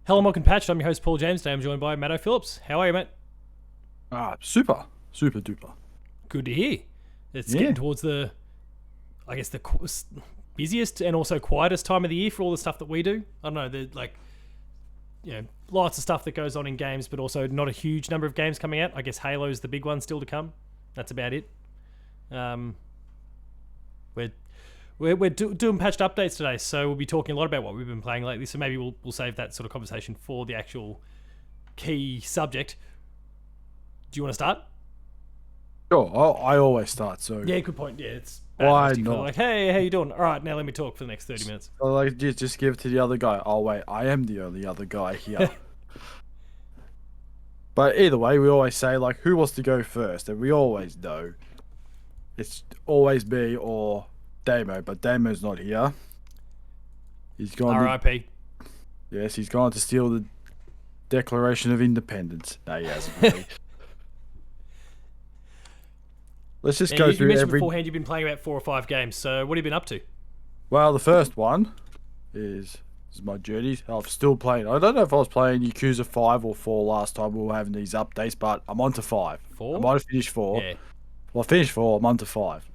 Hello, welcome Patch. I'm your host Paul James. Today I'm joined by Matto Phillips. How are you, mate? Super, super duper. Good to hear. It's Yeah. getting towards I guess, the busiest and also quietest time of the year for all the stuff that we do. I don't know, there's lots of stuff that goes on in games, but also not a huge number of games coming out. I guess Halo's the big one still to come. That's about it. Um, we're doing patched updates today, so we'll be talking a lot about what we've been playing lately. So maybe we'll save that sort of conversation for the actual key subject. Do you want to start? Sure, I always start. So Yeah, good point. Yeah, it's why hosting for not? like, hey, how you doing? All right, now let me talk for the next 30 minutes. So, like, just give it to the other guy. Oh wait, I am the only other guy here. But either way, we always say like, who wants to go first? And we always know it's always me or Damo. But Damo's not here. He's gone. R.I.P. Yes, he's gone to steal the Declaration of Independence. No, he hasn't. Really. Let's just go You through mentioned every. beforehand you've been playing about 4 or 5 games, so what have you been up to? Well, the first one is my journeys. I'm still playing. I don't know if I was playing Yakuza 5 or 4 last time we were having these updates, but I'm on to 5. 4? I might have finished 4. Yeah. Well, I finished 4. I'm on to 5.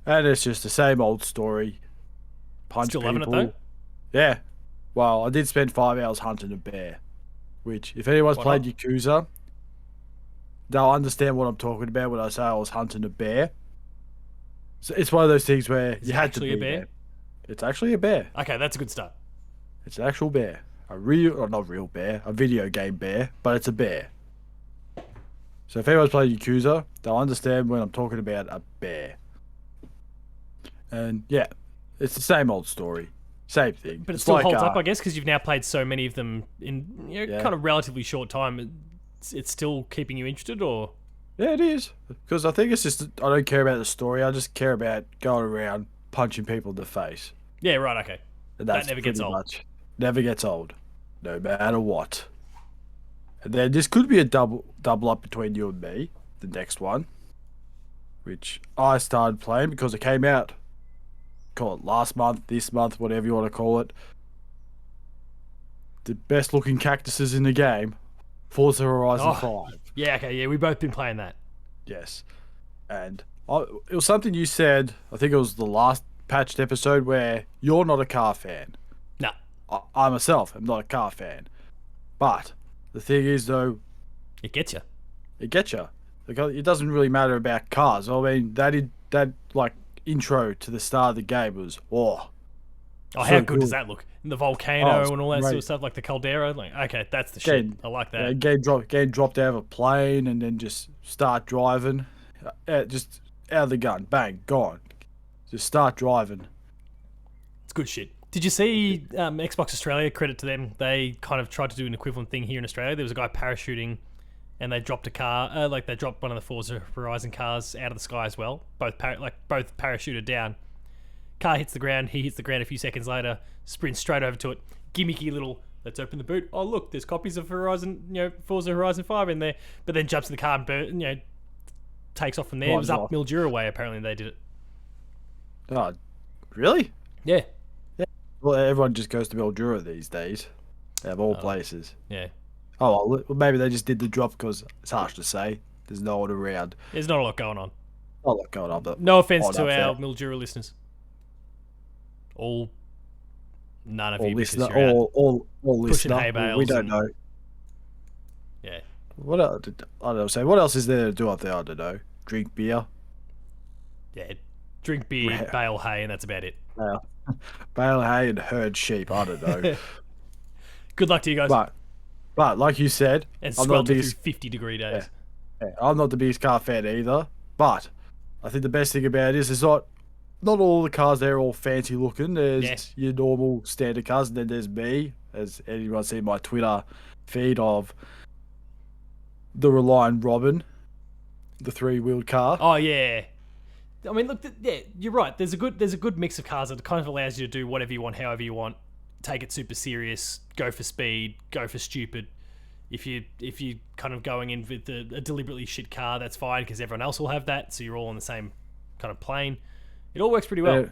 And it's just the same old story. Punch Still people. loving it, Yeah. Well, I did spend 5 hours hunting a bear, which, if anyone's Why played not? Yakuza, they'll understand what I'm talking about when I say I was hunting a bear. So it's one of those things where Is you it had to actually be a bear? there. It's actually a bear. Okay, that's a good start. It's an actual bear. A real, or not real bear, a video game bear, but it's a bear. So if anyone's played Yakuza, they'll understand when I'm talking about a bear. And yeah, it's the same old story. Same thing. But it It's still like, holds up, I guess, because you've now played so many of them in Yeah. kind of relatively short time. It's still keeping you interested, or? Yeah, it is. Because I think it's just, I don't care about the story, I just care about going around punching people in the face. Yeah, right, okay. And That that's never gets pretty old. much, never gets old. No matter what. And then this could be a double up between you and me, the next one, which I started playing because it came out, call it last month, this month, whatever you want to call it. The best looking cactuses in the game, Forza Horizon Oh. 5. Yeah, okay, yeah, we've both been playing that. Yes. And it was something you said, I think it was the last patched episode, where you're not a car fan. Nah. I myself am not a car fan. But the thing is, though, It gets you. it gets you. It doesn't really matter about cars. I mean, that like intro to the start of the game was Oh, so how good does good. that look? And the volcano it's and all that sort of great. stuff, like the caldera. Like, okay, that's the shit. Getting, I like that. getting dropped out of a plane and then just start driving, just out of the gun, bang, gone. Just start driving. It's good shit. Did you see Xbox Australia? Credit to them. They kind of tried to do an equivalent thing here in Australia. There was a guy parachuting, and they dropped a car. They dropped one of the Forza Horizon cars out of the sky as well. Both parachuted down. Car hits the ground. He hits the ground a few seconds later. Sprints straight over to it. Gimmicky little. Let's open the boot. Oh look, there's copies of Forza Horizon 5 in there. But then jumps in the car and takes off from there. It was Drives up off. Mildura way. Apparently they did it. Oh, really? Yeah. Well, everyone just goes to Mildura these days, out of all places. Yeah. Oh, well, maybe they just did the drop because it's harsh to say. There's no one around. There's not a lot going on. Not a lot going on, but No offense odd to up our there. Mildura listeners. None of All you listener, because you're out all pushing listener. hay We bales don't and- know. Yeah. What else? I don't know. So what else is there to do up there? I don't know. Drink beer, Yeah. Drink beer, Right. bale hay, and that's about it. bale hay, and herd sheep. I don't know. Good luck to you guys. but like you said, and I'm not swelter the through biggest. 50-degree days. I'm not the biggest car fan either. But I think the best thing about it is not all the cars there are all fancy looking. There's Yeah. your normal standard cars, and then there's me, as anyone seen my Twitter feed of the Reliant Robin, the 3-wheeled car. Oh yeah. I mean, look, yeah, you're right. There's a good mix of cars that kind of allows you to do whatever you want, however you want. Take it super serious. Go for speed. Go for stupid. If you kind of going in with a deliberately shit car, that's fine because everyone else will have that. So you're all on the same kind of plane. It all works pretty well.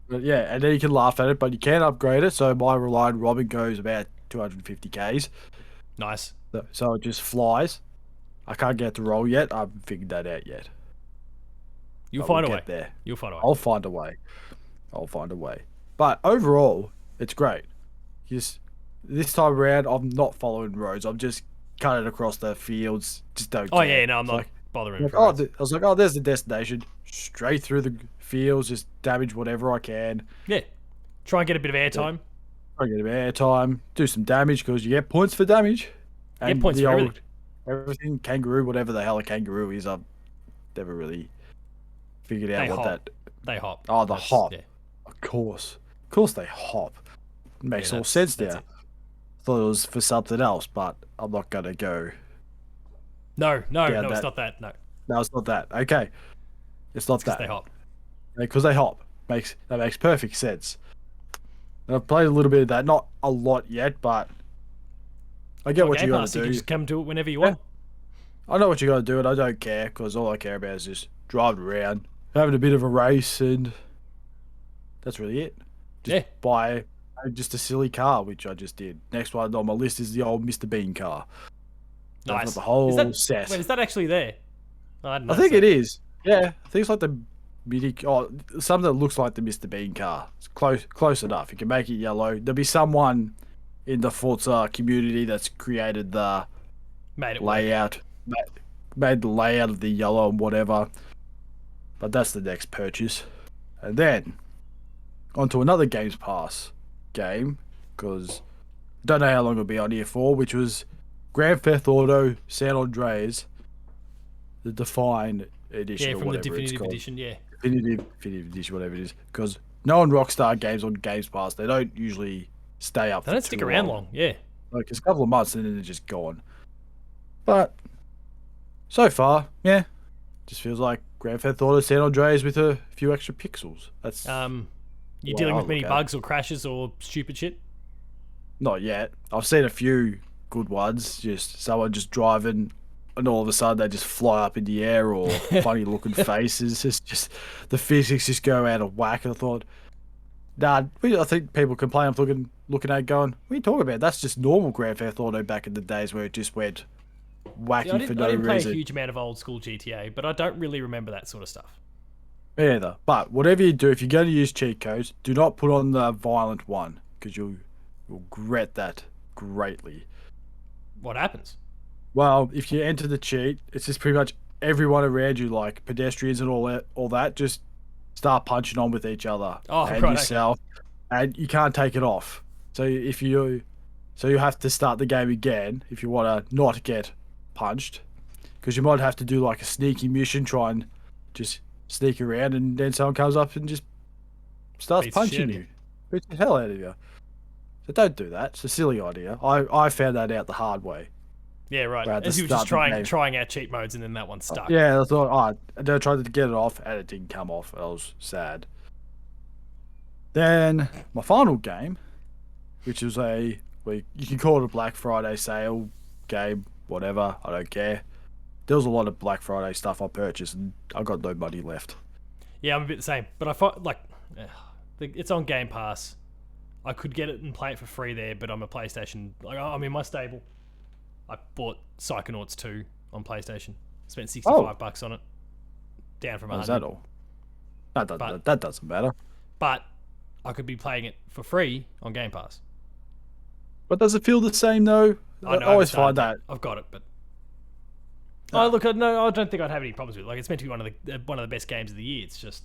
But yeah, and then you can laugh at it, but you can upgrade it. So my Reliant Robin goes about 250 Ks. Nice. So it just flies. I can't get to roll yet. I haven't figured that out yet. You'll But find we'll a way. get there. You'll find a way. I'll find a way. I'll find a way. But overall, it's great. Just this time around, I'm not following roads. I'm just cutting across the fields. Just don't care. Oh yeah, no, I'm not bothering. For roads. I was like, oh, there's the destination. Straight through the fields, just damage whatever I can. Yeah. Try and get a bit of airtime. I get a bit of airtime, do some damage because you get points for damage. Get points for everything. Everything, kangaroo, whatever the hell a kangaroo is, I've never really figured out what that. They hop. Oh, the hop. Yeah. Of course they hop. Makes all sense now. it. Thought it was for something else, but I'm not gonna go. No, Yeah, it's not that. No, No, it's not that. Okay, it's not because that. they hop. Because they hop. That makes perfect sense. And I've played a little bit of that, not a lot yet, but I get what you gotta do. You can just come to it whenever you want. I know what you gotta do, and I don't care because all I care about is just driving around, having a bit of a race, and that's really it. Just buy just a silly car, which I just did. Next one on my list is the old Mr. Bean car. Nice. I've got the whole set. Wait, is that actually there? I think it is. Yeah, I think it's like the mini. Oh, something that looks like the Mr. Bean car. It's close enough. You can make it yellow. There'll be someone in the Forza community that's created the layout, made the layout of the yellow and whatever. But that's the next purchase, and then onto another Games Pass game because I don't know how long it'll be on here for, which was Grand Theft Auto San Andreas, the Define Edition. Yeah, or from the whatever it's Definitive called. Edition, yeah. Definitive Edition, whatever it is, because knowing Rockstar games on Games Pass, they don't usually stay up. They don't stick around long, yeah. Like it's a couple of months and then they're just gone. But so far, yeah, just feels like Grand Theft Auto San Andreas with a few extra pixels. That's you dealing with many bugs or crashes or stupid shit? Not yet. I've seen a few good ones. Just someone just driving, and all of a sudden they just fly up in the air, or funny looking faces. It's just the physics just go out of whack. And I thought, nah. I think people complain. I'm looking at it going, what are you talking about? That's just normal Grand Theft Auto back in the days where it just went wacky for no reason. I didn't play a huge amount of old school GTA, but I don't really remember that sort of stuff. Me either. But whatever you do, if you're going to use cheat codes, do not put on the violent one because you'll regret that greatly. What happens? Well, if you enter the cheat, it's just pretty much everyone around you, like pedestrians and all that, just start punching on with each other and yourself, and you can't take it off. So you have to start the game again if you want to not get punched, because you might have to do like a sneaky mission, try and just sneak around, and then someone comes up and just starts punching you. Beats the hell out of you. So don't do that. It's a silly idea. I found that out the hard way. Yeah, right. As you were just trying out cheat modes, and then that one stuck. Yeah, I thought, I tried to get it off, and it didn't come off. I was sad. Then my final game, which is you can call it a Black Friday sale game, whatever. I don't care. There was a lot of Black Friday stuff I purchased, and I got no money left. Yeah, I'm a bit the same. But I thought it's on Game Pass. I could get it and play it for free there, but I'm a PlayStation. I'm in my stable. I bought Psychonauts 2 on PlayStation. Spent $65 on it. Down from 100. Is that all? That doesn't matter. But I could be playing it for free on Game Pass. But does it feel the same though? I always find that. I've got it, but I don't think I'd have any problems with it. Like, it's meant to be one of the best games of the year. It's just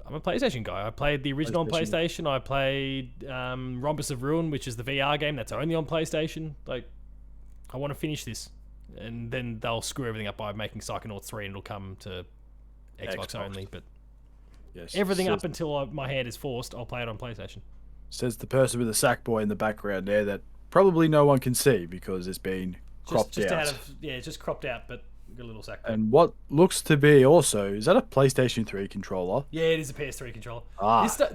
I'm a PlayStation guy. I played the original on PlayStation. I played Rhombus of Ruin, which is the VR game that's only on PlayStation. Like, I want to finish this, and then they'll screw everything up by making Psychonauts 3, and it'll come to Xbox only. But everything up until my hand is forced, I'll play it on PlayStation. Says the person with the sack boy in the background there that probably no one can see because it's been cropped out. It's just cropped out, but a little sack boy. And what looks to be also, is that a PlayStation 3 controller? Yeah, it is a PS3 controller.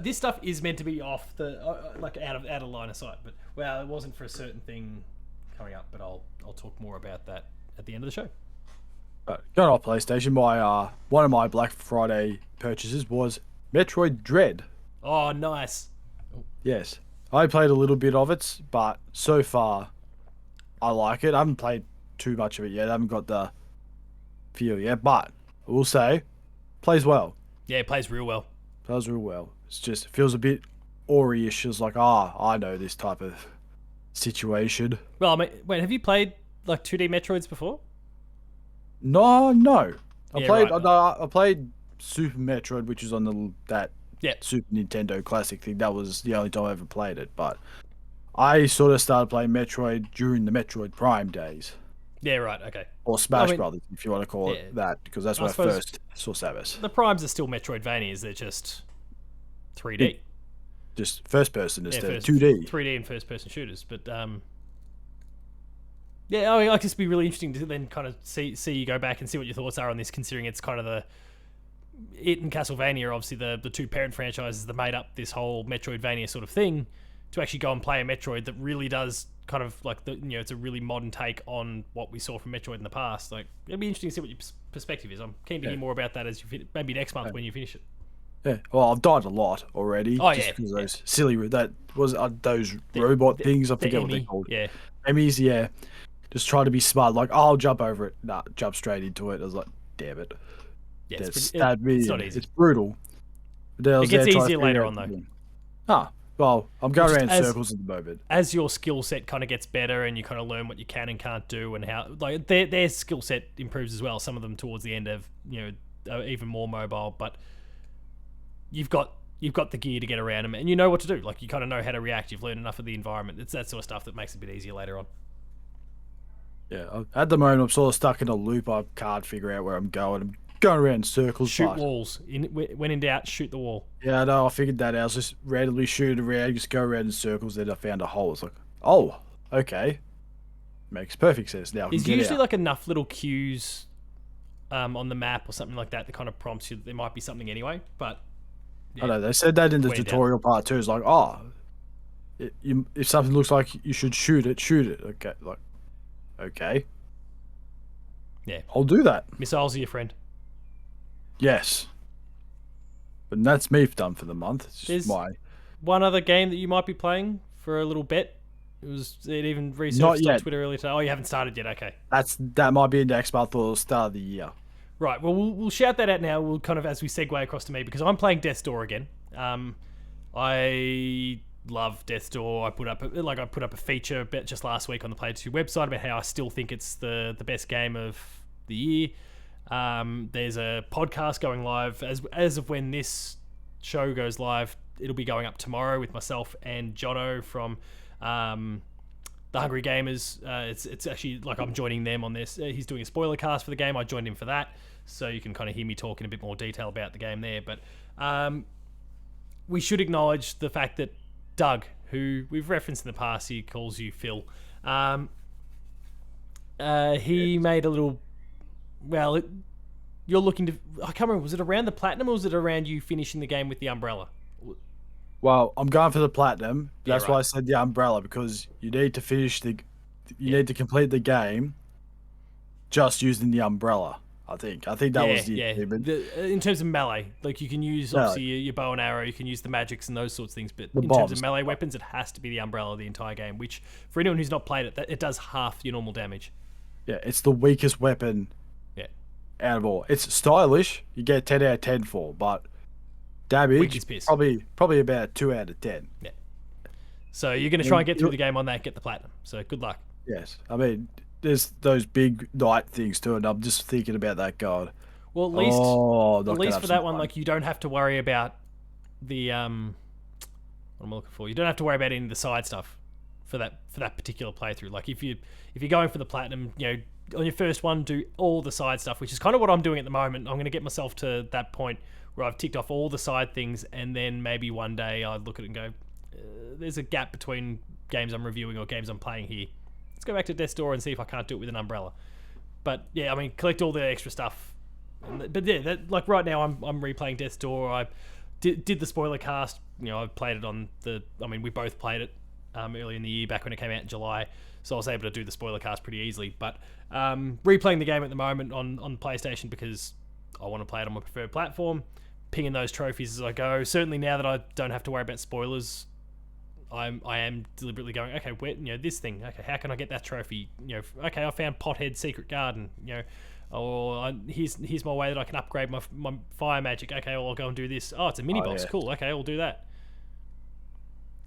This stuff is meant to be off the out of line of sight, but it wasn't for a certain thing coming up. But I'll talk more about that at the end of the show. Going off PlayStation, one of my Black Friday purchases was Metroid Dread. Oh, nice. Yes, I played a little bit of it, but so far, I like it. I haven't played too much of it yet. I haven't got the feel yet, but I will say, plays well. Yeah, it plays real well. Plays real well. It's just, it feels a bit Ori-ish. It's like, I know this type of situation. Well, I mean, wait, have you played like 2D Metroids before? No. Yeah, right. I played Super Metroid, which is on that Yeah. Super Nintendo Classic thing. That was the only time I ever played it. But I sort of started playing Metroid during the Metroid Prime days. Yeah, right. Okay. Or Smash Brothers, if you want to call Yeah. it that, because that's when I suppose first saw Samus. The primes are still Metroidvanias. They're just 3D. Just first person instead of first- 2D. 3D and first person shooters. But yeah, I mean, like, it'd be really interesting to then kind of see you go back and see what your thoughts are on this, considering it's kind of it and Castlevania, obviously the two parent franchises that made up this whole Metroidvania sort of thing. To actually go and play a Metroid that really does kind of like it's a really modern take on what we saw from Metroid in the past. Like, it'd be interesting to see what your perspective is. I'm keen to hear more about that as maybe next month when you finish it. Yeah, well, I've died a lot already. Oh, just yeah, because those silly those robot things. I forget what they're called. Yeah. Emis, yeah. Just try to be smart. Like, I'll jump over it. Nah, jump straight into it. I was like, damn it. Yeah, It's not easy. It's brutal. It gets easier later on, though. Well, I'm going around in as- circles at the moment. As your skill set kind of gets better and you kind of learn what you can and can't do and how like their skill set improves as well. Some of them towards the end of are even more mobile, but you've got the gear to get around them and you know what to do. Like, you kind of know how to react. You've learned enough of the environment. It's that sort of stuff that makes it a bit easier later on. Yeah, at the moment, I'm sort of stuck in a loop. I can't figure out where I'm going. I'm going around in circles. Shoot walls. When in doubt, shoot the wall. Yeah, no, I figured that out. I was just randomly shooting around, just go around in circles. Then I found a hole. It's like, oh, okay, makes perfect sense now. There's usually like enough little cues on the map or something like that that kind of prompts you that there might be something anyway. But yeah, I know they said that in the tutorial part too. It's like, if something looks like you should shoot it, shoot it. Okay, like, okay, yeah, I'll do that. Missiles are your friend. Yes, but that's me done for the month. It's just There's one other game that you might be playing for a little bet. It even researched on Twitter earlier today. Oh, you haven't started yet. Okay, that might be next month or start of the year. Right. Well, we'll shout that out now. We'll kind of as we segue across to me because I'm playing Death's Door again. I love Death's Door. I put up a feature just last week on the Play 2 website about how I still think it's the best game of the year. There's a podcast going live as of when this show goes live. It'll be going up tomorrow with myself and Jono from the Hungry Gamers. It's actually like I'm joining them on this. He's doing a spoiler cast for the game. I joined him for that, so you can kind of hear me talk in a bit more detail about the game there. But we should acknowledge the fact that Doug, who we've referenced in the past, he calls you Phil. He made a little. Well, you're looking to. I can't remember. Was it around the platinum or was it around you finishing the game with the umbrella? Well, I'm going for the platinum. That's right. why I said the umbrella, because you need to need to complete the game just using the umbrella. I think that was the achievement. In terms of melee, like you can use obviously your bow and arrow, you can use the magics and those sorts of things, but in terms of melee weapons, it has to be the umbrella the entire game. Which for anyone who's not played it, it does half your normal damage. Yeah, it's the weakest weapon. Yeah, out of all. It's stylish. You get 10 out of 10 for, but damage probably about 2 out of 10. Yeah. So you're going to try and get through the game on that, get the platinum. So good luck. Yes, I mean there's those big knight things too, and I'm just thinking about that god. Well, at least for that one, like you don't have to worry about the what am I looking for? You don't have to worry about any of the side stuff for that particular playthrough. Like if you're going for the platinum, on your first one, do all the side stuff, which is kind of what I'm doing at the moment. I'm going to get myself to that point where I've ticked off all the side things, and then maybe one day I'd look at it and go, there's a gap between games I'm reviewing or games I'm playing here. Let's go back to Death's Door and see if I can't do it with an umbrella. But yeah, I mean, collect all the extra stuff. But yeah, like right now I'm replaying Death's Door. I did the spoiler cast. I've played it on we both played it early in the year, back when it came out in July. So I was able to do the spoiler cast pretty easily. But replaying the game at the moment on PlayStation because I want to play it on my preferred platform. Pinging those trophies as I go. Certainly now that I don't have to worry about spoilers, I am deliberately going, okay, where, this thing, okay, how can I get that trophy? Okay, I found Pothead Secret Garden, or here's my way that I can upgrade my fire magic. Okay, well, I'll go and do this. Oh, it's a mini boss. Yeah. Cool. Okay, I'll do that.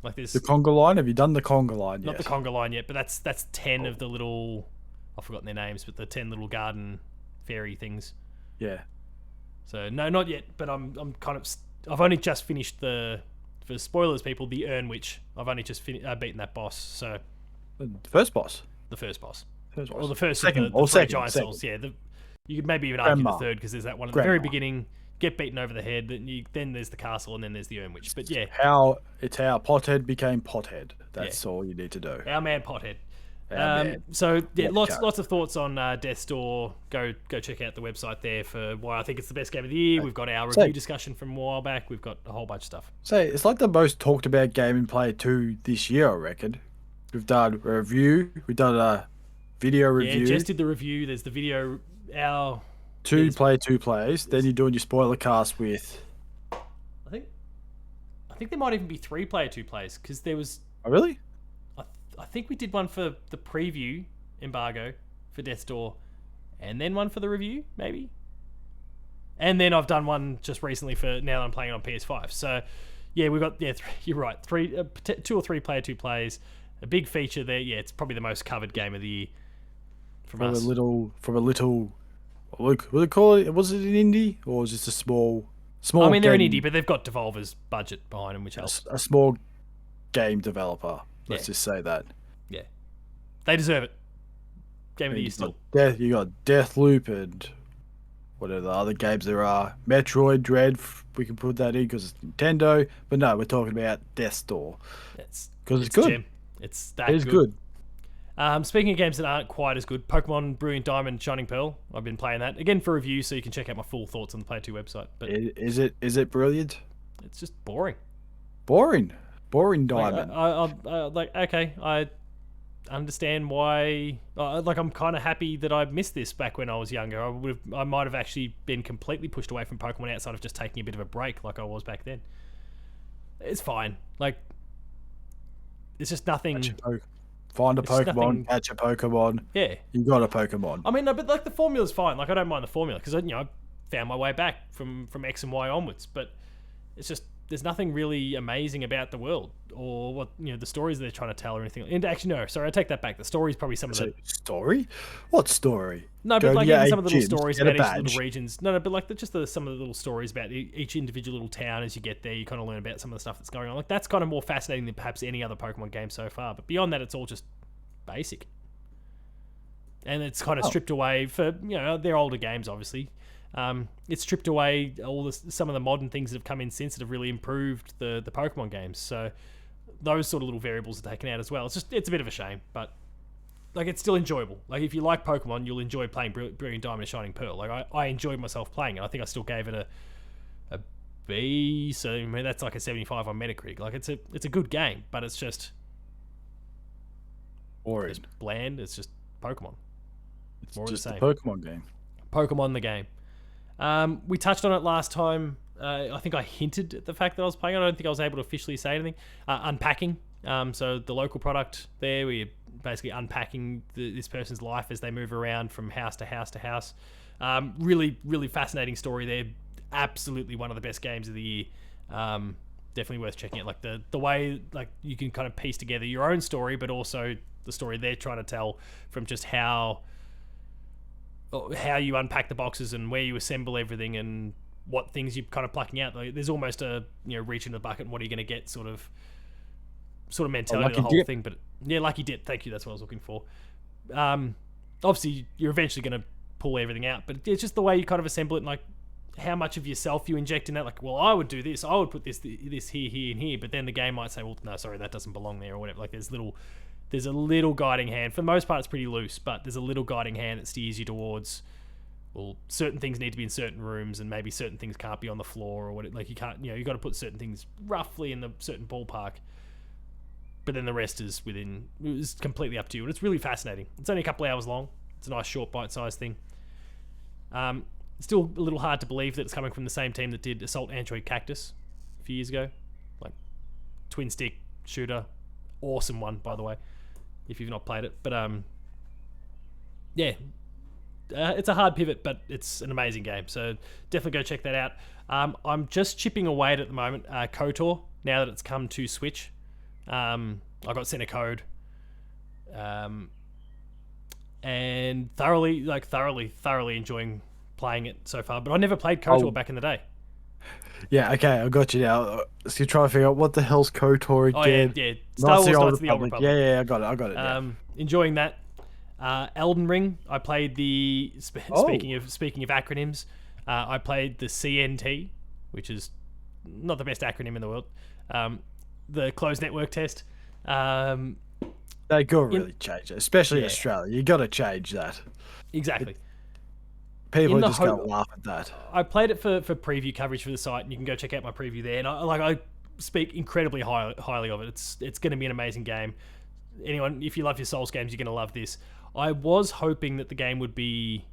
Like this. The conga line. Have you done the conga line yet? Not the conga line yet, but that's 10 of the little, I've forgotten their names, but the 10 little garden fairy things. Yeah. So no, not yet. But I'm kind of. I've only just finished for spoilers, people, the Urn Witch. I've only just beaten that boss. So The first boss. the first boss. First boss. Or the first second, of the or three second, giant second. souls. Yeah, you could maybe even argue Grandma. the third, because there's that one at the very Grandma. beginning. Get beaten over the head. Then there's the castle, and then there's the Urn Witch. But yeah, How Pothead became Pothead. That's all you need to do. our man Pothead. Our man. So yeah, What lots of thoughts on Death's Door. Go check out the website there for why I think it's the best game of the year. We've got our review discussion from a while back. We've got a whole bunch of stuff. So it's like the most talked about game in Play 2 this year, I reckon. We've done a review. We've done a video review. Yeah, Jess did the review. There's the video. Two plays. Then you're doing your spoiler cast with. I think there might even be 3 player 2 plays, because there was. Oh, really? I think we did one for the preview embargo for Death's Door, and then one for the review, maybe. And then I've done one just recently for now that I'm playing it on PS5. So, yeah, we've got you're right, 2 or 3 player 2 plays, a big feature there. Yeah, it's probably the most covered game of the year from us. From a little. What do they call it? Was it an indie or was it just a small? I mean, they're an game- indie, but they've got Devolver's budget behind them, which helps. a small game developer. Let's Yeah. just say that. Yeah, they deserve it. Game of the year You still. you got Deathloop and whatever the other games there are. Metroid Dread, we can put that in because it's Nintendo. But no, we're talking about Death's Door It's because it's good. Gem. It's that It is good. Speaking of games that aren't quite as good, Pokemon Brilliant Diamond, Shining Pearl. I've been playing that again for review, so you can check out my full thoughts on the Play 2 website. But Is it brilliant? it's just boring. Boring Like, Diamond. I understand why. I'm kind of happy that I missed this back when I was younger. I might have actually been completely pushed away from Pokemon outside of just taking a bit of a break, like I was back then. It's fine. Like, it's just nothing. Find a it's just Pokemon, nothing- catch a Pokemon. Yeah. You got a Pokemon. I mean, no, but like the formula's fine. Like, I don't mind the formula because I found my way back from X and Y onwards. But it's just there's nothing really amazing about the world or what the stories they're trying to tell or anything. And actually, no, sorry, I take that back. The story's probably some of the Story? What story? no, Go but to like your even some of the 8 little gyms, stories get a about each badge. little regions. No, but like some of the little stories about each individual little town. As you get there, you kind of learn about some of the stuff that's going on. Like that's kind of more fascinating than perhaps any other Pokemon game so far. But beyond that, it's all just basic. And it's kind of stripped away for they're older games, obviously. It's stripped away some of the modern things that have come in since that have really improved the Pokemon games. So those sort of little variables are taken out as well. It's a bit of a shame, but like it's still enjoyable. Like if you like Pokemon, you'll enjoy playing Brilliant Diamond and Shining Pearl. Like I enjoyed myself playing it. I think I still gave it a B. So I mean, that's like a 75 on Metacritic. Like it's a good game, but it's just Boring. it's bland. It's just Pokemon. It's more of the just a same. Pokemon game. Pokemon the game. We touched on it last time. I think I hinted at the fact that I was playing it. I don't think I was able to officially say anything. Unpacking. So the local product there, where you're basically unpacking this person's life as they move around from house to house to house. Really, really fascinating story there. Absolutely one of the best games of the year. Definitely worth checking it. Like the way like you can kind of piece together your own story, but also the story they're trying to tell from just how you unpack the boxes and where you assemble everything and what things you're kind of plucking out. Like, there's almost a reach in the bucket and what are you going to get sort of mentality of the whole thing. But yeah, lucky dip. Thank you. That's what I was looking for. Obviously, you're eventually going to pull everything out, but it's just the way you kind of assemble it and like how much of yourself you inject in that. Like, well, I would do this. I would put this here, and here. But then the game might say, well, no, sorry, that doesn't belong there or whatever. Like, there's a little guiding hand. For the most part, it's pretty loose, but there's a little guiding hand that steers you towards, well, certain things need to be in certain rooms and maybe certain things can't be on the floor or what. Like you can't, you got to put certain things roughly in the certain ballpark, but then the rest is completely up to you. And it's really fascinating. It's only a couple of hours long. It's a nice short bite-sized thing. Still a little hard to believe that it's coming from the same team that did Assault Android Cactus a few years ago. Like twin stick shooter, awesome one, by the way, if you've not played it. But yeah, it's a hard pivot, but it's an amazing game. So definitely go check that out. I'm just chipping away at the moment. KOTOR, now that it's come to Switch. I got sent a code. And thoroughly enjoying playing it so far. But I never played KOTOR back in the day. Yeah, okay, I got you now. So you're trying to figure out what the hell's KOTOR again? Yeah. Star Wars Knights of the Old Republic. Yeah, I got it. Yeah. Enjoying that. Elden Ring. I played the speaking of acronyms. I played the CNT, which is not the best acronym in the world. The closed network test. They gotta really change it, especially in Australia. You gotta change that. Exactly. People are just gonna laugh at that. I played it for preview coverage for the site, and you can go check out my preview there. And I speak incredibly highly of it. It's going to be an amazing game. Anyone, if you love your Souls games, you're going to love this. I was hoping that the game would be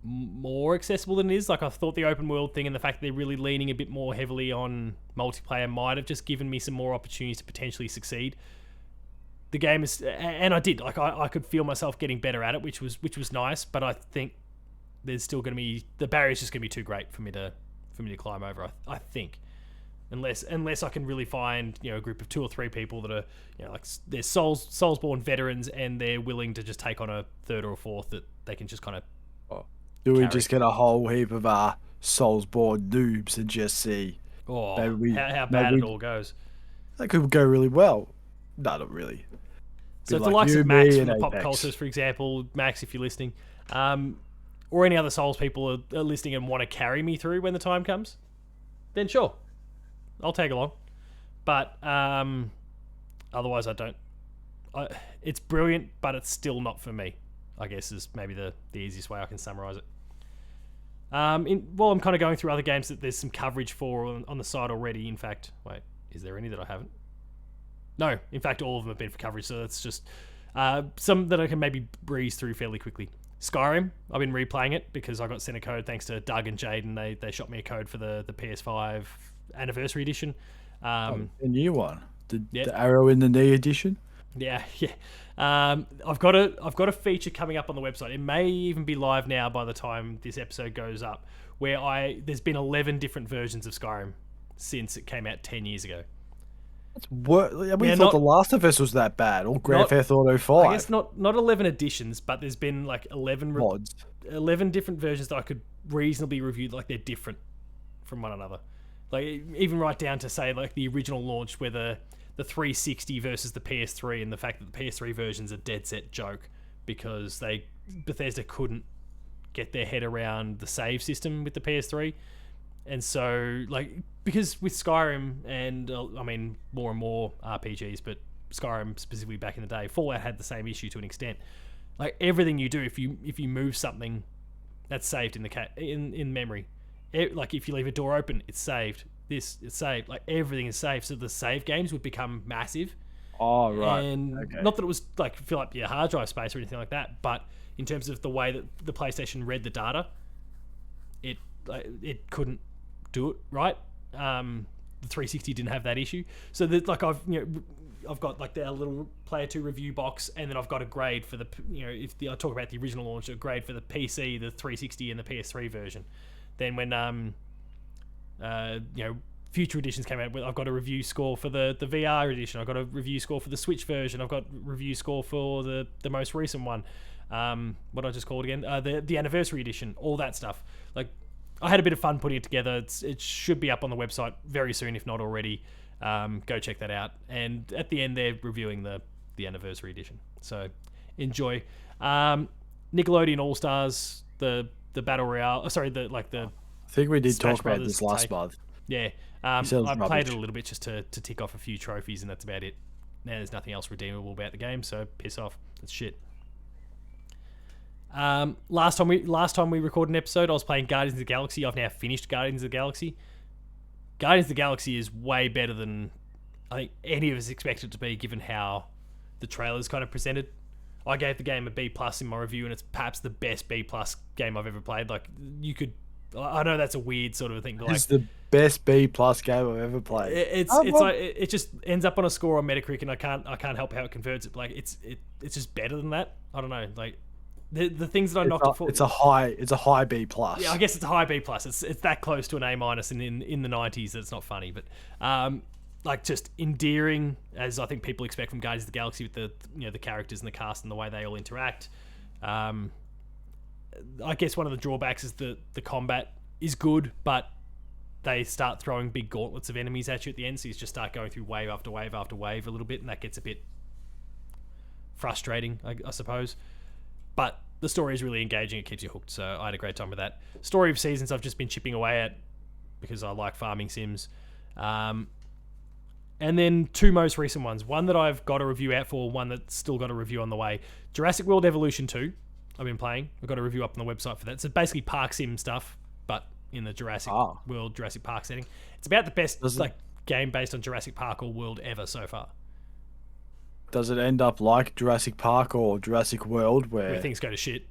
more accessible than it is. Like, I thought the open world thing and the fact that they're really leaning a bit more heavily on multiplayer might have just given me some more opportunities to potentially succeed. The game is, and I did. Like, I could feel myself getting better at it, which was nice. But I think there's still going to be, the barrier's just going to be too great for me to climb over. I think, unless I can really find a group of 2 or 3 people that are like they're Soulsborne veterans and they're willing to just take on a 3rd or a 4th that they can just kind of. Do we just get a whole heap of Soulsborne noobs and just see how bad it all goes? That could go really well. No, not really. So if the likes of Max from the Pop Cultures, for example, Max, if you're listening, or any other Souls people are listening and want to carry me through when the time comes, then sure, I'll tag along. But otherwise, I don't. It's brilliant, but it's still not for me, I guess, is maybe the easiest way I can summarize it. While I'm kind of going through other games that there's some coverage for on the site already. In fact, wait, is there any that I haven't? No, in fact, all of them have been for coverage, so that's just some that I can maybe breeze through fairly quickly. Skyrim, I've been replaying it because I got sent a code thanks to Doug and Jade, and they shot me a code for the PS5 Anniversary Edition. A new one, the Arrow in the Knee edition. Yeah. I've got a feature coming up on the website. It may even be live now by the time this episode goes up, where there's been 11 different versions of Skyrim since it came out 10 years ago. We thought The Last of Us was that bad, or Grand Theft Auto 5. I guess not 11 editions, but there's been like 11 mods, 11 different versions that I could reasonably review. Like, they're different from one another. Like, even right down to say like the original launch, where the 360 versus the PS3, and the fact that the PS3 version's a dead set joke because Bethesda couldn't get their head around the save system with the PS3. And so, like, because with Skyrim and, I mean, more and more RPGs, but Skyrim specifically back in the day, Fallout had the same issue to an extent. Like, everything you do, if you move something, that's saved in memory. Like, if you leave a door open, it's saved. It's saved. Like, everything is saved. So the save games would become massive. Oh, right. And okay. Not that it was, like, fill up your hard drive space or anything like that, but in terms of the way that the PlayStation read the data, it couldn't do it right. The 360 didn't have that issue, so that, like, I've got like the little player 2 review box, and then I've got a grade for the I talk about the original launch, a grade for the PC, the 360, and the PS3 version. Then when future editions came out, I've got a review score for the VR edition. I've got a review score for the Switch version. I've got review score for the most recent one. What I just called again, the Anniversary edition. All that stuff. Like, I had a bit of fun putting it together. It should be up on the website very soon, if not already. Go check that out. And at the end, they're reviewing the Anniversary edition. So enjoy. Nickelodeon All Stars, the Battle Royale. I think we did Smash talk about Brothers this last month. Yeah. I played it a little bit just to tick off a few trophies, and that's about it. Now there's nothing else redeemable about the game, so piss off. It's shit. Last time we recorded an episode, I was playing Guardians of the Galaxy. I've now finished Guardians of the Galaxy. Guardians of the Galaxy is way better than I think any of us expected it to be, given how the trailers kind of presented. I gave the game a B+ in my review, and it's perhaps the best B+ game I've ever played. Like, you could I know that's a weird sort of a thing, but like It's the best B plus game I've ever played. it's like it just ends up on a score on Metacritic, and I can't help how it converts it. But like it's just better than that. I don't know, like the things that I knocked it for. It's a high B plus. Yeah, I guess it's a high B plus. It's that close to an A minus in the 90s that it's not funny, but like just endearing, as I think people expect from Guardians of the Galaxy, with the the characters and the cast and the way they all interact. I guess one of the drawbacks is the combat is good, but they start throwing big gauntlets of enemies at you at the end, so you just start going through wave after wave after wave a little bit, and that gets a bit frustrating, I suppose. But the story is really engaging. It keeps you hooked, so I had a great time with that. Story of Seasons I've just been chipping away at because I like farming sims. And then two most recent ones. One that I've got a review out for, one that's still got a review on the way. Jurassic World Evolution 2, I've been playing. I've got a review up on the website for that. So basically park sim stuff, but in the Jurassic World, Jurassic Park setting. It's about the best game based on Jurassic Park or World ever so far. Does it end up like Jurassic Park or Jurassic World where things go to shit?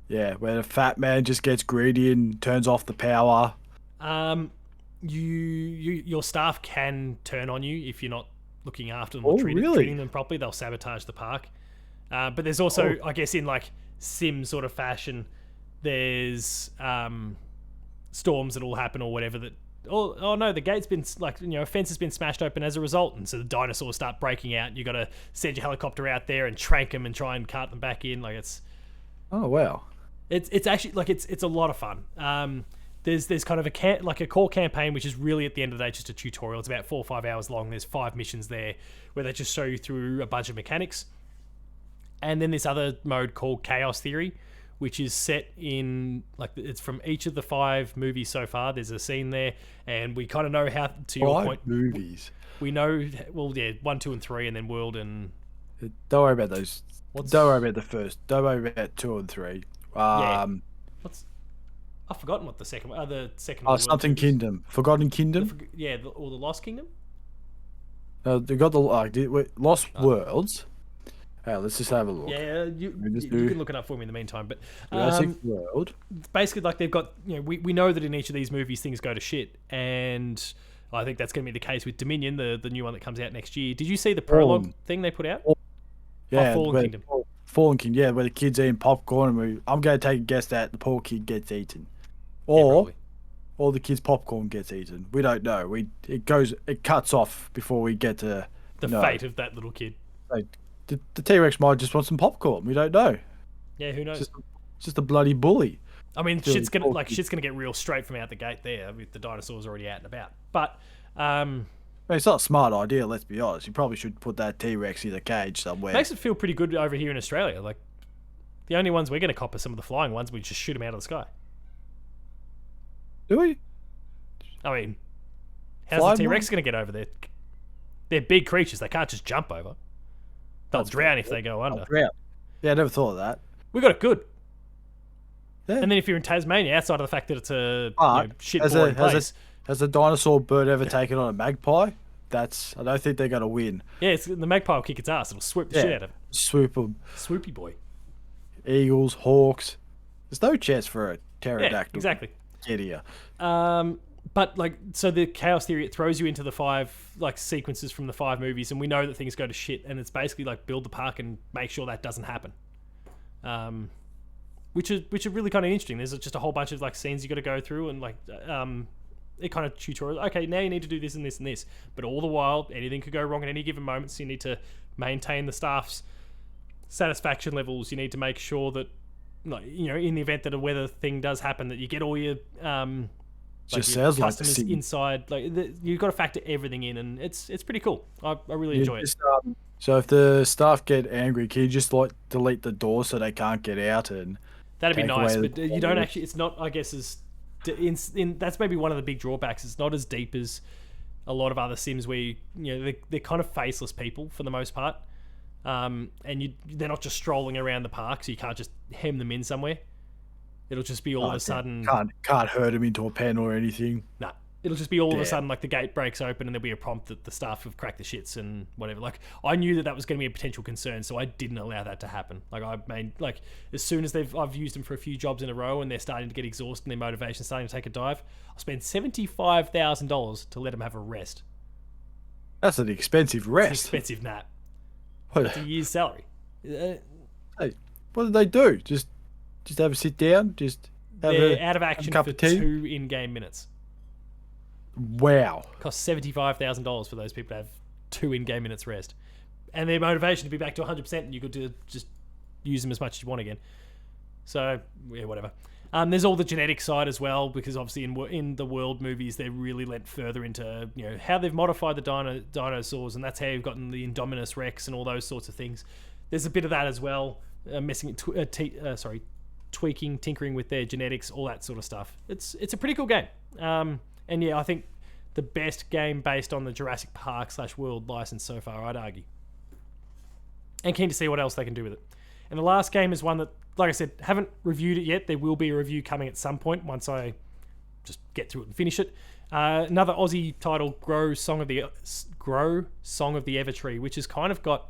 Yeah, where the fat man just gets greedy and turns off the power. Your staff can turn on you if you're not looking after them or treating them properly. They'll sabotage the park. But there's also, I guess, in like sim sort of fashion, there's storms that will happen or whatever that. Oh no, the gate's been like a fence has been smashed open as a result, and so the dinosaurs start breaking out. And you got to send your helicopter out there and trank them and try and cart them back in. Like it's. Oh wow. It's actually like it's a lot of fun. There's kind of a core campaign, which is really at the end of the day just a tutorial. It's about 4 or 5 hours long. There's 5 missions there where they just show you through a bunch of mechanics. And then this other mode called Chaos Theory, which is set in it's from each of the 5 movies so far. There's a scene there, and we kind of know how to your point. 5 movies. We know 1, 2, and 3, and then World and. Don't worry about those. Don't worry about the first. Don't worry about 2 and 3. I've forgotten what the second one. The second one. Something Kingdom. Forgotten Kingdom. Or the Lost Kingdom. They got the Lost Worlds. Let's just have a look. Yeah, you can look it up for me in the meantime. But Jurassic World. Basically, like they've got we know that in each of these movies things go to shit, and I think that's going to be the case with Dominion, the new one that comes out next year. Did you see the prologue thing they put out? Yeah, Fallen Kingdom. Fallen Kingdom, yeah, where the kid's eating popcorn, and I'm going to take a guess that the poor kid gets eaten, or the kid's popcorn gets eaten. We don't know. It cuts off before we get to the fate of that little kid. The T-Rex might just want some popcorn. We don't know. Yeah, who knows? Just a bloody bully. I mean, shit's gonna get real straight from out the gate there with the dinosaurs already out and about. But it's not a smart idea. Let's be honest. You probably should put that T-Rex in a cage somewhere. Makes it feel pretty good over here in Australia. Like the only ones we're gonna cop are some of the flying ones. We just shoot them out of the sky. Do we? I mean, how's the T-Rex gonna get over there? They're big creatures. They can't just jump over. They'll drown if they go under. Yeah, I never thought of that. We got it good. Yeah. And then if you're in Tasmania, outside of the fact that it's a shit boring place. Has a dinosaur bird ever taken on a magpie? I don't think they're going to win. Yeah, the magpie will kick its ass. It'll swoop the shit out of it. Swoop them. Swoopy boy. Eagles, hawks. There's no chance for a pterodactyl. Yeah, exactly. Get here. But so the Chaos Theory, it throws you into the 5 sequences from the 5 movies, and we know that things go to shit, and it's basically build the park and make sure that doesn't happen. Which are really kind of interesting. There's just a whole bunch of scenes you got to go through, and it kind of tutorial. Okay, now you need to do this and this and this, but all the while anything could go wrong at any given moment. So you need to maintain the staff's satisfaction levels. You need to make sure that, in the event that a weather thing does happen, that you get all your sounds like customers inside. You've got to factor everything in, and it's pretty cool. I really enjoy it. So if the staff get angry, can you just delete the door so they can't get out? And that'd be nice, but you don't actually. It's not, I guess, that's maybe one of the big drawbacks. It's not as deep as a lot of other sims where they're kind of faceless people for the most part, and they're not just strolling around the park, so you can't just hem them in somewhere. It'll just be all of a sudden can't herd them into a pen or anything. No, It'll just be all of a Yeah. sudden like the gate breaks open and there'll be a prompt that the staff have cracked the shits and whatever. Like I knew that was going to be a potential concern, so I didn't allow that to happen. Like I made like as soon as I've used them for a few jobs in a row and they're starting to get exhausted and their motivation's starting to take a dive, I'll spend $75,000 to let them have a rest. That's an expensive rest. It's an expensive nap. What, That's a year's salary. hey, what did they do? Just have a sit down? Just have They're a out of action cup for of tea? 2 in-game minutes. Wow. Costs $75,000 for those people to have 2 in-game minutes rest, and their motivation to be back to 100%, and you could just use them as much as you want again. So yeah, whatever. There's all the genetic side as well, because obviously in the world movies they really went further into how they've modified the dinosaurs, and that's how you've gotten the Indominus Rex and all those sorts of things. There's a bit of that as well, tweaking, tinkering with their genetics, all that sort of stuff. It's a pretty cool game. And yeah, I think the best game based on the Jurassic Park / World license so far, I'd argue. And keen to see what else they can do with it. And the last game is one that, like I said, haven't reviewed it yet. There will be a review coming at some point once I just get through it and finish it. Another Aussie title, Grow Song of the Evertree, which has kind of got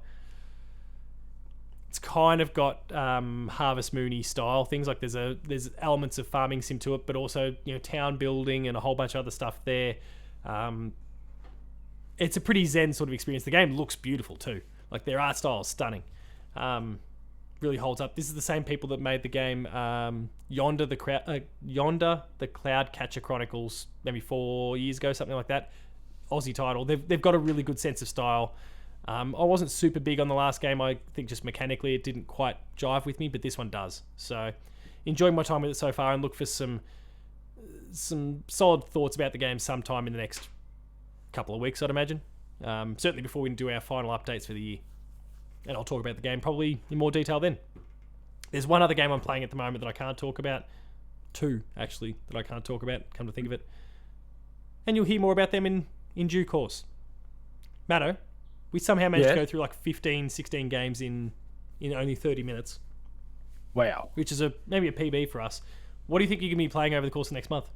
Harvest Moony style things. Like there's elements of farming sim to it, but also town building and a whole bunch of other stuff there. It's a pretty zen sort of experience. The game looks beautiful too. Like their art style is stunning. Really holds up. This is the same people that made the game Yonder the Cloud Catcher Chronicles maybe 4 years ago, something like that. Aussie title. They've got a really good sense of style. I wasn't super big on the last game. I think just mechanically it didn't quite jive with me, but this one does. So enjoying my time with it so far, and look for some solid thoughts about the game sometime in the next couple of weeks, I'd imagine. Certainly before we do our final updates for the year. And I'll talk about the game probably in more detail then. There's one other game I'm playing at the moment that I can't talk about. 2, actually, that I can't talk about, come to think of it. And you'll hear more about them in due course. Matto, we somehow managed to go through like 15, 16 games in only 30 minutes. Wow. Which is maybe a PB for us. What do you think you're going to be playing over the course of next month?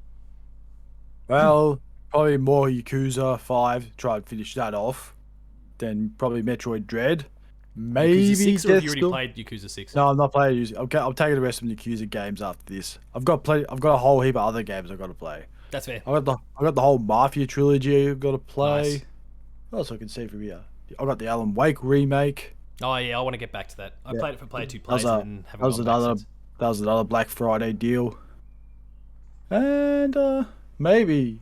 Well, probably more Yakuza 5. Try and finish that off. Then probably Metroid Dread. Maybe Yakuza 6, or have you already Deathstorm. played Yakuza 6? No, I'm not playing Yakuza. I'm taking the rest of the Yakuza games after this. I've got a whole heap of other games I've got to play. That's fair. I got the whole Mafia trilogy I've got to play. Nice. What else I can see from here? I got the Alan Wake remake. Oh yeah, I want to get back to that. I played it for Player 2 That plays was, and haven't that was gone back another since. that was another Black Friday deal. And maybe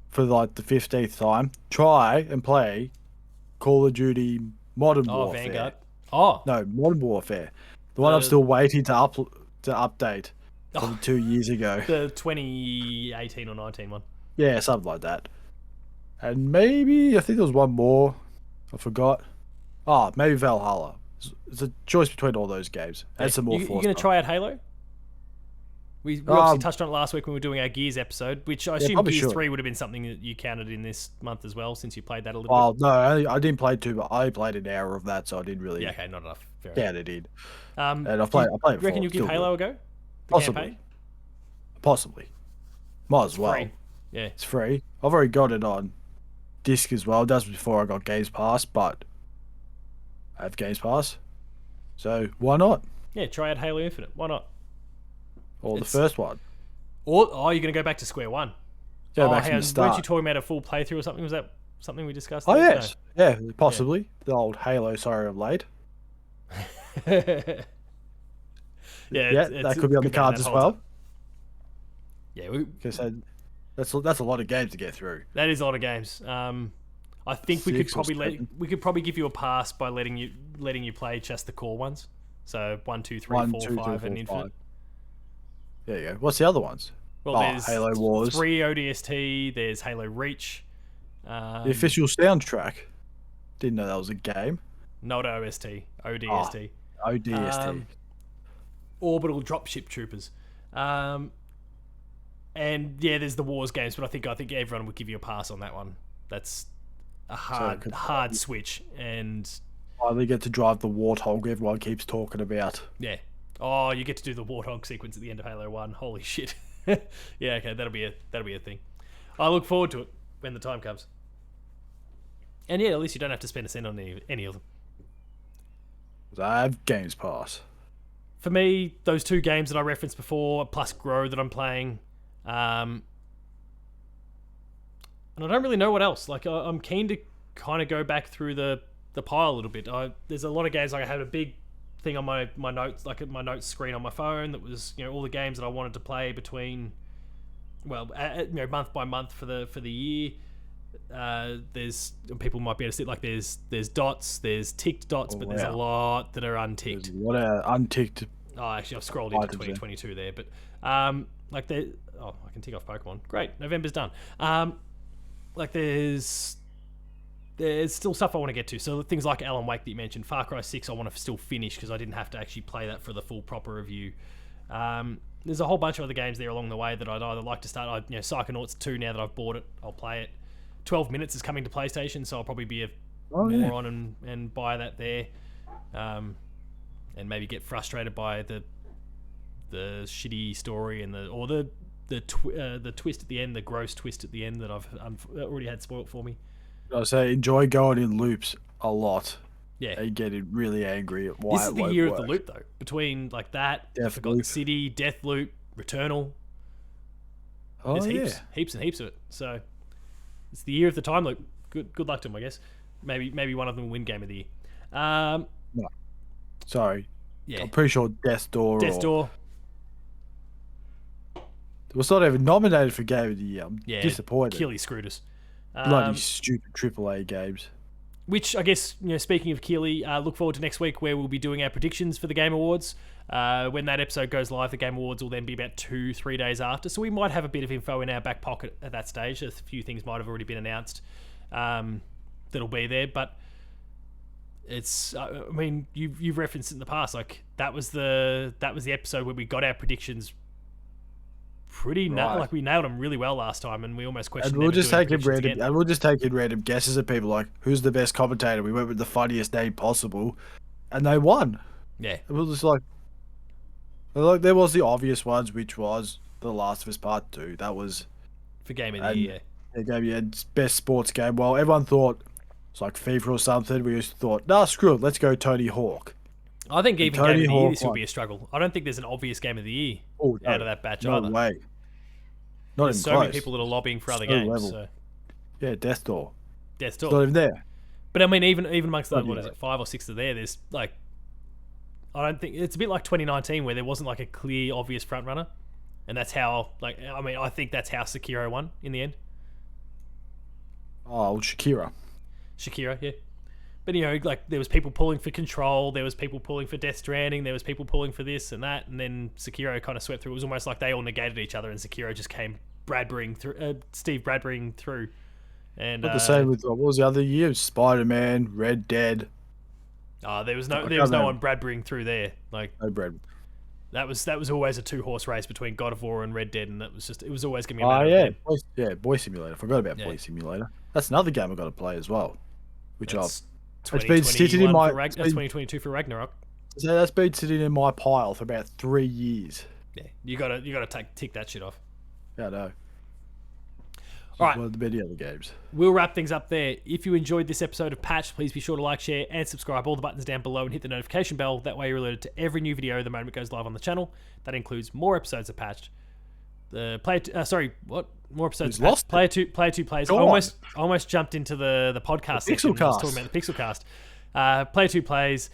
for like the 15th time, try and play Call of Duty Modern Warfare. Vanguard. Oh. No, Modern Warfare. The one I'm still waiting to update from 2 years ago. The 2018 or 19 one. Yeah, something like that. And maybe, I think there was one more. I forgot. Oh, maybe Valhalla. It's a choice between all those games. And some more You Forza. going to try out Halo? We obviously touched on it last week when we were doing our Gears episode, which I assume probably Gears should. 3 would have been something that you counted in this month as well, since you played that a little Oh, bit. no, I didn't play 2, but I played an hour of that, so I didn't really Yeah, okay, not enough. Fair enough. count it in. And I Do played you it reckon for, you'll give still Halo good. a go? The Possibly. campaign? Possibly. Might as well. Free. Yeah. It's free. I've already got it on disc as well. That was before I got Games Pass, but I have Games Pass. So why not? Yeah, try out Halo Infinite. Why not? Or the first one. Or you're going to go back to square one. Go back hang from on, the start. weren't you talking about a full playthrough or something? Was that something we discussed? Oh, there? yes. Yeah, possibly. The old Halo, sorry I'm late. No. Yeah, that could be on the cards as well. Yeah, Because that's a lot of games to get through. that is a lot of games. I think we could 6 or probably give you a pass by letting you play just the core ones. So 1, 2, 3, 1, 4, 2, 3, 5, 4, and Infinite. 5. There you go. What's the other ones? Well, there's Halo Wars. 3 ODST. There's Halo Reach. The official soundtrack. Didn't know that was a game. Not OST. ODST. ODST. Orbital Dropship Troopers. And yeah, there's the Wars games, but I think everyone would give you a pass on that one. That's a hard switch, and Finally get to drive the Warthog everyone keeps talking about. yeah. Oh, you get to do the Warthog sequence at the end of Halo 1. Holy shit. Yeah, okay, that'll be a thing. I look forward to it when the time comes. And yeah, at least you don't have to spend a cent on any of them. I have Games Pass. For me, those 2 games that I referenced before, plus Grow that I'm playing, and I don't really know what else. Like, I'm keen to kind of go back through the pile a little bit. There's a lot of games. Like, I had a big thing on my notes, like my notes screen on my phone, that was all the games that I wanted to play between, month by month for the year. There's people might be able to see, like, there's dots, there's ticked dots, but there's a lot that are unticked. What are unticked? Oh, actually, I've scrolled into 2022 there, but like I can tick off Pokemon. Great, November's done. Like there's still stuff I want to get to. So things like Alan Wake that you mentioned, Far Cry 6, I want to still finish because I didn't have to actually play that for the full proper review. There's a whole bunch of other games there along the way that I'd either like to start. Psychonauts 2, now that I've bought it, I'll play it. 12 Minutes is coming to PlayStation, so I'll probably be a moron and buy that there. And maybe get frustrated by the shitty story and the twist at the end, the gross twist at the end that I've already had spoiled for me. I say enjoy going in loops a lot. Yeah, and getting really angry at why this is the year of the loop, though. Between like that, Forgotten City, Deathloop, Returnal. There's heaps and heaps of it. So it's the year of the time loop. Good luck to them, I guess. Maybe one of them will win Game of the Year. No. Sorry. Yeah. I'm pretty sure Death's Door. It was not even nominated for Game of the Year. I'm disappointed. Keighley screwed us. Bloody stupid AAA games. Which, I guess, speaking of Keighley, look forward to next week where we'll be doing our predictions for the Game Awards. When that episode goes live, the Game Awards will then be about 2-3 days after. So we might have a bit of info in our back pocket at that stage. A few things might have already been announced that'll be there. But it's, I mean, you've referenced it in the past. Like, that was the episode where we got our predictions pretty like we nailed them really well last time, and we almost questioned. And we'll just take random guesses at people, like, who's the best commentator? We went with the funniest name possible, and they won. Yeah, it was just like there was the obvious ones, which was The Last of Us Part 2. That was for Game of the Year. Best sports game. Well, everyone thought it's like FIFA or something. We just thought, nah, screw it, let's go Tony Hawk. I think even Game of the Year, this will be a struggle. I don't think there's an obvious Game of the Year out of that batch either. No way. There's so many people that are lobbying for other games. So. Yeah, Death's Door. Death's Door. It's not even there. But I mean, even amongst the, what is it, 5 or 6 that are there, there's like, I don't think, it's a bit like 2019 where there wasn't like a clear, obvious front runner. And that's how, like, I mean, I think that's how Sekiro won in the end. Oh, Shakira, yeah. But, like, there was people pulling for Control, there was people pulling for Death Stranding, there was people pulling for this and that, and then Sekiro kind of swept through. It was almost like they all negated each other, and Sekiro just came Steve Bradburying through. And not the same with, what was the other year? Spider-Man, Red Dead. There was no one Bradburying through there. Like, no Brad. That was always a 2-horse race between God of War and Red Dead, and it was always going to be a matter of Boy Simulator. I forgot about Boy Simulator. That's another game I've got to play as well, which it's been sitting in my. That's 2022 for Ragnarok. So that's been sitting in my pile for about 3 years. Yeah, you gotta tick that shit off. Yeah, I know. All right, one of the many other games. We'll wrap things up there. If you enjoyed this episode of Patch, please be sure to like, share, and subscribe. All the buttons down below, and hit the notification bell. That way, you're alerted to every new video the moment it goes live on the channel. That includes more episodes of Patch. More episodes. Lost Player two plays. I almost jumped into the podcast section. I was talking about the Pixelcast. Player 2 plays,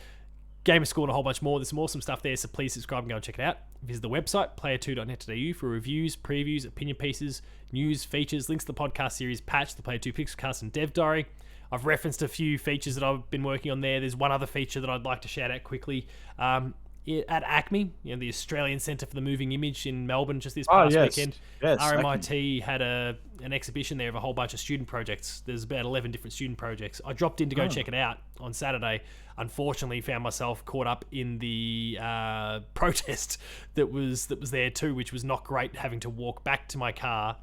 Gamer School, and a whole bunch more. There's some awesome stuff there, so please subscribe and go and check it out. Visit the website, player2.net.au, for reviews, previews, opinion pieces, news, features, links to the podcast series Patch, the Player 2 Pixelcast, and Dev Diary. I've referenced a few features that I've been working on there. There's one other feature that I'd like to shout out quickly. At ACME, the Australian Centre for the Moving Image in Melbourne, just this past weekend, RMIT had an exhibition there of a whole bunch of student projects. There's about 11 different student projects. I dropped in to go check it out on Saturday. Unfortunately, found myself caught up in the protest that was there too, which was not great. Having to walk back to my car,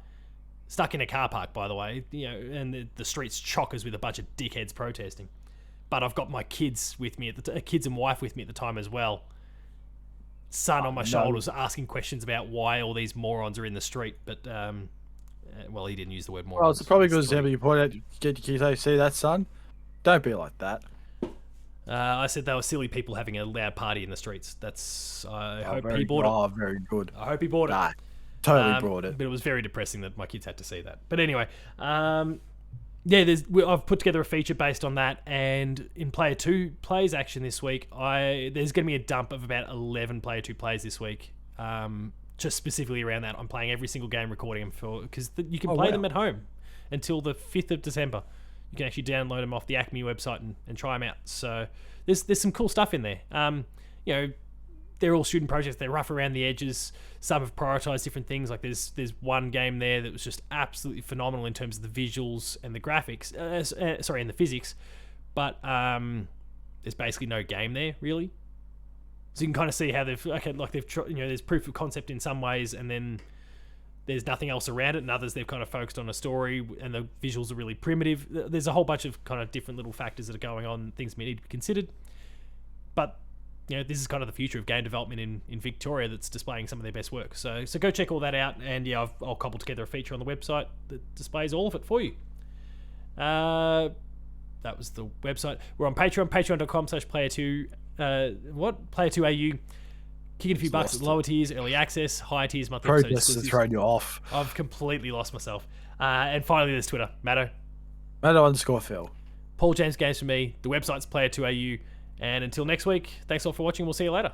stuck in a car park, by the way, and the streets chockers with a bunch of dickheads protesting. But I've got my kids with me kids and wife with me at the time as well. Son on my shoulders asking questions about why all these morons are in the street, but Well, he didn't use the word Well, morons. it's probably It's good three. example. You point out, get your kids, hey, see that, son? Don't be like that. I said they were silly people having a loud party in the streets. I hope very, he bought it. Oh, very good. I hope he bought it. Nah, totally brought it. But it was very depressing that my kids had to see that. But anyway, I've put together a feature based on that, and in Player 2 plays action this week, there's going to be a dump of about 11 Player 2 plays this week, just specifically around that. I'm playing every single game, recording them because you can play them at home until the 5th of December. You can actually download them off the Acme website and try them out. So there's some cool stuff in there. They're all student projects. They're rough around the edges. Some have prioritized different things. Like there's one game there that was just absolutely phenomenal in terms of the visuals and the graphics. And the physics. But there's basically no game there really. So you can kind of see how there's proof of concept in some ways, and then there's nothing else around it. And others they've kind of focused on a story, and the visuals are really primitive. There's a whole bunch of kind of different little factors that are going on, things that need to be considered. But this is kind of the future of game development in Victoria that's displaying some of their best work. So go check all that out, and I'll cobble together a feature on the website that displays all of it for you. That was the website. We're on Patreon, patreon.com/player2. Player2AU. Kicking a few bucks at lower tiers, early access, higher tiers, monthly episodes. Protesters are throwing you off. I've completely lost myself. And finally, there's Twitter. Matto_Phil. Paul James Games for me. The website's Player2AU. And until next week, thanks all for watching. We'll see you later.